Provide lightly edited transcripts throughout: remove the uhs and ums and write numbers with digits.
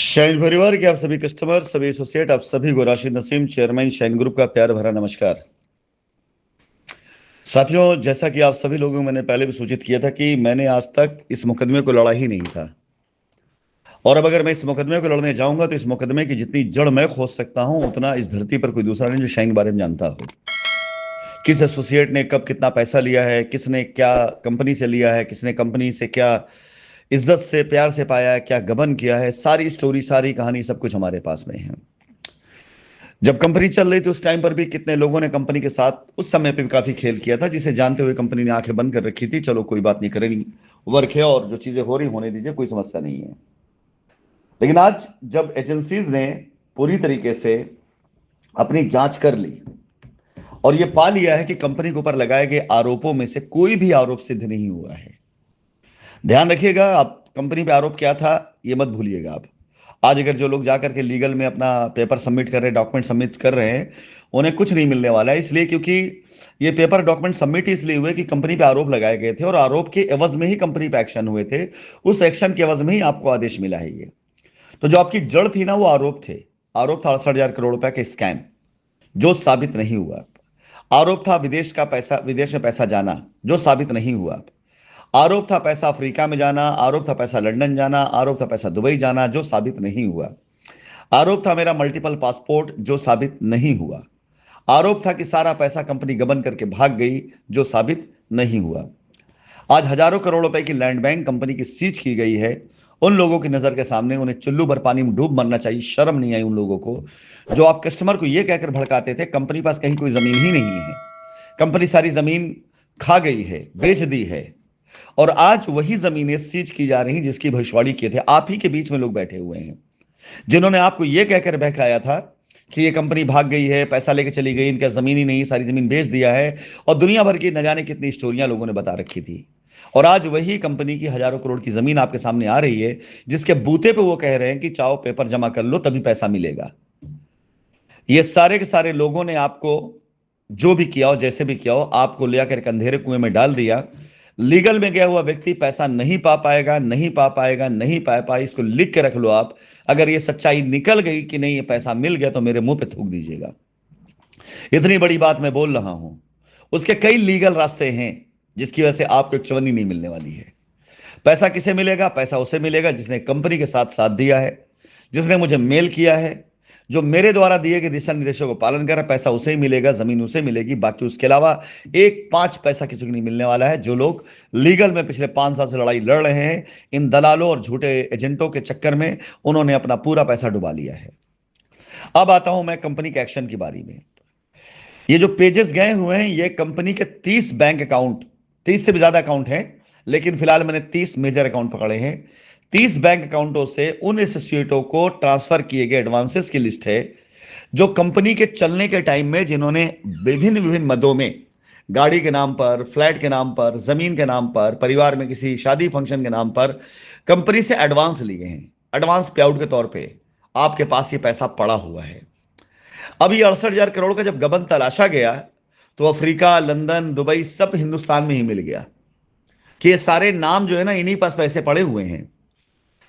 Shine परिवार के आप सभी कस्टमर, सभी एसोसिएट, आप सभी को Rashid Naseem, chairman shine group का प्यार भरा नमस्कार। साथियों, जैसा कि आप सभी लोगों को मैंने पहले भी सूचित किया था कि मैंने आज तक इस मुकदमे को लड़ा ही नहीं था। और अब अगर मैं इस मुकदमे को लड़ने जाऊंगा तो इस मुकदमे की जितनी जड़ मैं खोज सकता हूं उतना इस धरती पर कोई दूसरा नहीं जो शाइन के बारे में जानता हो। किस एसोसिएट ने कब कितना पैसा लिया है, किसने क्या कंपनी से लिया है, किसने कंपनी से क्या इज्जत से प्यार से पाया है, क्या गबन किया है, सारी स्टोरी, सारी कहानी, सब कुछ हमारे पास में है। जब कंपनी चल रही थी उस टाइम पर भी कितने लोगों ने कंपनी के साथ उस समय पे भी काफी खेल किया था, जिसे जानते हुए कंपनी ने आंखें बंद कर रखी थी। चलो कोई बात नहीं, करेंगे, वर्क है और जो चीजें हो रही होने दीजिए, कोई समस्या नहीं है। लेकिन आज जब एजेंसीज ने पूरी तरीके से अपनी जांच कर ली और ये पा लिया है कि कंपनी के ऊपर लगाए गए आरोपों में से कोई भी आरोप सिद्ध नहीं हुआ है। ध्यान रखिएगा, आप कंपनी पे आरोप क्या था ये मत भूलिएगा। आप आज अगर जो लोग जाकर के लीगल में अपना पेपर सबमिट कर रहे हैं, डॉक्यूमेंट सबमिट कर रहे हैं, उन्हें कुछ नहीं मिलने वाला है। इसलिए क्योंकि ये पेपर डॉक्यूमेंट सबमिट इसलिए हुए कि कंपनी पे आरोप लगाए गए थे और आरोप के एवज में ही कंपनी पे एक्शन हुए थे। उस एक्शन के एवज में ही आपको आदेश मिला है। ये तो जो आपकी जड़ थी ना, वो आरोप थे। आरोप था 68,000 करोड़ रुपए के स्कैम, जो साबित नहीं हुआ। आरोप था विदेश में पैसा जाना, जो साबित नहीं हुआ। आरोप था पैसा अफ्रीका में जाना, आरोप था पैसा लंदन जाना, आरोप था पैसा दुबई जाना, जो साबित नहीं हुआ। आरोप था मेरा मल्टीपल पासपोर्ट, जो साबित नहीं हुआ। आरोप था कि सारा पैसा कंपनी गबन करके भाग गई, जो साबित नहीं हुआ। आज हजारों करोड़ रुपए की लैंड बैंक कंपनी की सीज की गई है। उन लोगों की नजर के सामने उन्हें चुल्लू भर पानी में डूब मरना चाहिए। शर्म नहीं आई उन लोगों को जो आप कस्टमर को यह कहकर भड़काते थे कंपनी पास कहीं कोई जमीन ही नहीं है, कंपनी सारी जमीन खा गई है, बेच दी है। और आज वही जमीनें सीज की जा रही जिसकी भविष्यवाणी किए थे। आप ही के बीच में लोग बैठे हुए हैं जिन्होंने आपको यह कहकर बहकाया था कि ये कंपनी भाग गई है, पैसा लेके चली गई, इनका जमीन ही नहीं, सारी जमीन बेच दिया है। और दुनिया भर की न जाने कितनी स्टोरियां लोगों ने बता रखी थी। और आज वही कंपनी की हजारों करोड़ की जमीन आपके सामने आ रही है, जिसके बूते पे वो कह रहे हैं कि चाहो पेपर जमा कर लो तभी पैसा मिलेगा। ये सारे के सारे लोगों ने आपको जो भी किया हो, जैसे भी किया हो, आपको ले आकर अंधेरे कुएं में डाल दिया। लीगल में गया हुआ व्यक्ति पैसा नहीं पा पाएगा, नहीं पा पाएगा, नहीं पा पाए। इसको लिख के रख लो आप। अगर ये सच्चाई निकल गई कि नहीं ये पैसा मिल गया तो मेरे मुंह पे थूक दीजिएगा। इतनी बड़ी बात मैं बोल रहा हूं। उसके कई लीगल रास्ते हैं जिसकी वजह से आपको एक चवन्नी नहीं मिलने वाली है। पैसा किसे मिलेगा? पैसा उसे मिलेगा जिसने कंपनी के साथ साथ दिया है, जिसने मुझे मेल किया है, जो मेरे द्वारा दिए गए दिशा निर्देशों को पालन कर रहा है। पैसा उसे ही मिलेगा, जमीन उसे मिलेगी। बाकी उसके अलावा एक पांच पैसा किसी को नहीं मिलने वाला है। जो लोग लीगल में पिछले 5 साल से लड़ाई लड़ रहे हैं, इन दलालों और झूठे एजेंटों के चक्कर में उन्होंने अपना पूरा पैसा डुबा लिया है। अब आता हूं मैं कंपनी के एक्शन की बारी में। ये जो पेजेस गए हुए हैं ये कंपनी के 30 बैंक अकाउंट, 30 से भी ज्यादा अकाउंट हैं, लेकिन फिलहाल मैंने 30 मेजर अकाउंट पकड़े हैं। 30 बैंक अकाउंटों से उन एसोसिएटों को ट्रांसफर किए गए एडवांसेस की लिस्ट है जो कंपनी के चलने के टाइम में जिन्होंने विभिन्न विभिन्न मदों में गाड़ी के नाम पर, फ्लैट के नाम पर, जमीन के नाम पर, परिवार में किसी शादी फंक्शन के नाम पर कंपनी से एडवांस लिए हैं। एडवांस पे आउट के तौर पे आपके पास ये पैसा पड़ा हुआ है। अब ये 68,000 करोड़ का जब गबन तलाशा गया तो अफ्रीका, लंदन, दुबई सब हिंदुस्तान में ही मिल गया कि ये सारे नाम जो है ना, इन्हीं पास पैसे पड़े हुए हैं।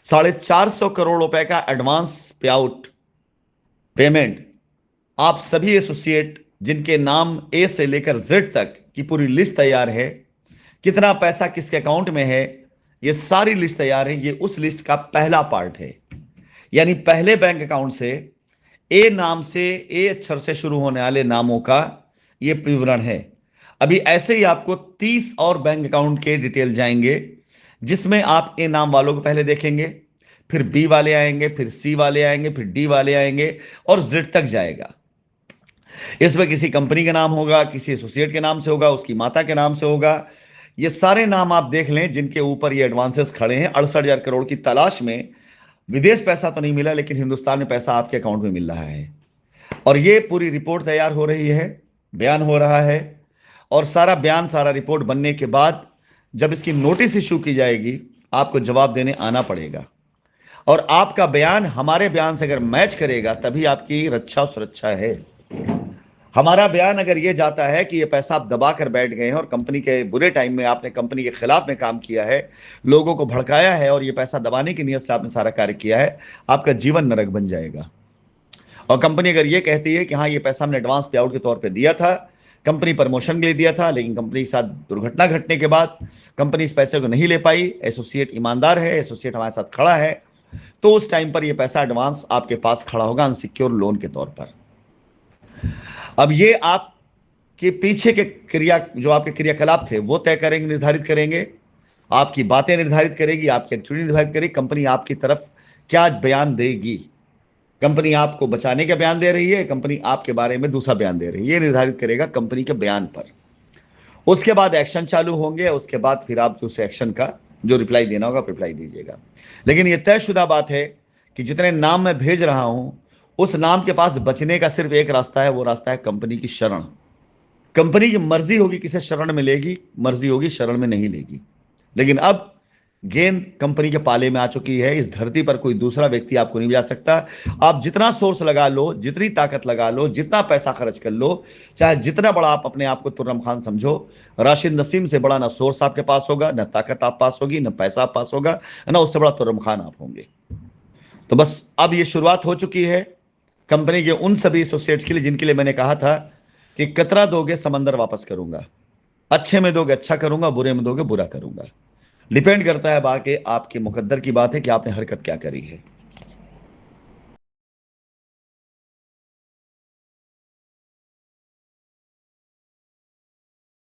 450 करोड़ रुपए का एडवांस पे आउट पेमेंट आप सभी एसोसिएट जिनके नाम ए से लेकर जेड तक की पूरी लिस्ट तैयार है, कितना पैसा किसके अकाउंट में है, ये सारी लिस्ट तैयार है। ये उस लिस्ट का पहला पार्ट है। यानी पहले बैंक अकाउंट से, ए नाम से, ए अक्षर से शुरू होने वाले नामों का यह विवरण है। अभी ऐसे ही आपको 30 और बैंक अकाउंट के डिटेल जाएंगे जिसमें आप ए नाम वालों को पहले देखेंगे, फिर बी वाले आएंगे, फिर सी वाले आएंगे, फिर डी वाले आएंगे और जेड तक जाएगा। इसमें किसी कंपनी का नाम होगा, किसी एसोसिएट के नाम से होगा, उसकी माता के नाम से होगा। ये सारे नाम आप देख लें जिनके ऊपर ये एडवांसेस खड़े हैं। 68,000 करोड़ की तलाश में विदेश पैसा तो नहीं मिला, लेकिन हिंदुस्तान में पैसा आपके अकाउंट में मिल रहा है। और ये पूरी रिपोर्ट तैयार हो रही है, बयान हो रहा है। और सारा बयान, सारा रिपोर्ट बनने के बाद जब इसकी नोटिस इशू की जाएगी आपको जवाब देने आना पड़ेगा। और आपका बयान हमारे बयान से अगर मैच करेगा तभी आपकी रक्षा सुरक्षा है। हमारा बयान अगर ये जाता है कि ये पैसा आप दबा कर बैठ गए हैं और कंपनी के बुरे टाइम में आपने कंपनी के खिलाफ में काम किया है, लोगों को भड़काया है और ये पैसा दबाने की नीयत से आपने सारा कार्य किया है, आपका जीवन नरक बन जाएगा। और कंपनी अगर ये कहती है कि हाँ, ये पैसा हमने एडवांस पे आउट के तौर पे दिया था, कंपनी प्रमोशन के लिए दिया था, लेकिन कंपनी के साथ दुर्घटना घटने के बाद कंपनी इस पैसे को नहीं ले पाई, एसोसिएट ईमानदार है, एसोसिएट हमारे साथ खड़ा है, तो उस टाइम पर ये पैसा एडवांस आपके पास खड़ा होगा अनसिक्योर लोन के तौर पर। अब ये आपके पीछे के क्रिया, जो आपके क्रियाकलाप थे वो तय करेंगे, निर्धारित करेंगे, आपकी बातें निर्धारित करेगी, आपकी एटीट्यूड निर्धारित करेगी, कंपनी आपकी तरफ क्या बयान देगी। कंपनी आपको बचाने का बयान दे रही है, कंपनी आपके बारे में दूसरा बयान दे रही है, ये निर्धारित करेगा कंपनी के बयान पर। उसके बाद एक्शन चालू होंगे, उसके बाद फिर आप उस एक्शन का जो रिप्लाई देना होगा रिप्लाई दीजिएगा। लेकिन ये तयशुदा बात है कि जितने नाम मैं भेज रहा हूं, उस नाम के पास बचने का सिर्फ एक रास्ता है, वो रास्ता है कंपनी की शरण। कंपनी की मर्जी होगी किसे शरण में लेगी, मर्जी होगी शरण में नहीं लेगी। लेकिन अब गेंद कंपनी के पाले में आ चुकी है। इस धरती पर कोई दूसरा व्यक्ति आपको नहीं बचा सकता। आप जितना सोर्स लगा लो, जितनी ताकत लगा लो, जितना पैसा खर्च कर लो, चाहे जितना बड़ा आप अपने आप को तुर्रम खान समझो, राशिद नसीम से बड़ा ना सोर्स आपके पास होगा, ना ताकत आप पास होगी, ना पैसा आप पास होगा, ना उससे बड़ा तुर्रम खान आप होंगे। तो बस अब ये शुरुआत हो चुकी है कंपनी के उन सभी एसोसिएट्स के लिए जिनके लिए मैंने कहा था कि कतरा दोगे समंदर वापस करूंगा, अच्छे में दोगे अच्छा करूंगा, बुरे में दोगे बुरा करूंगा। डिपेंड करता है बाकी आपके मुकद्दर की बात है कि आपने हरकत क्या करी है।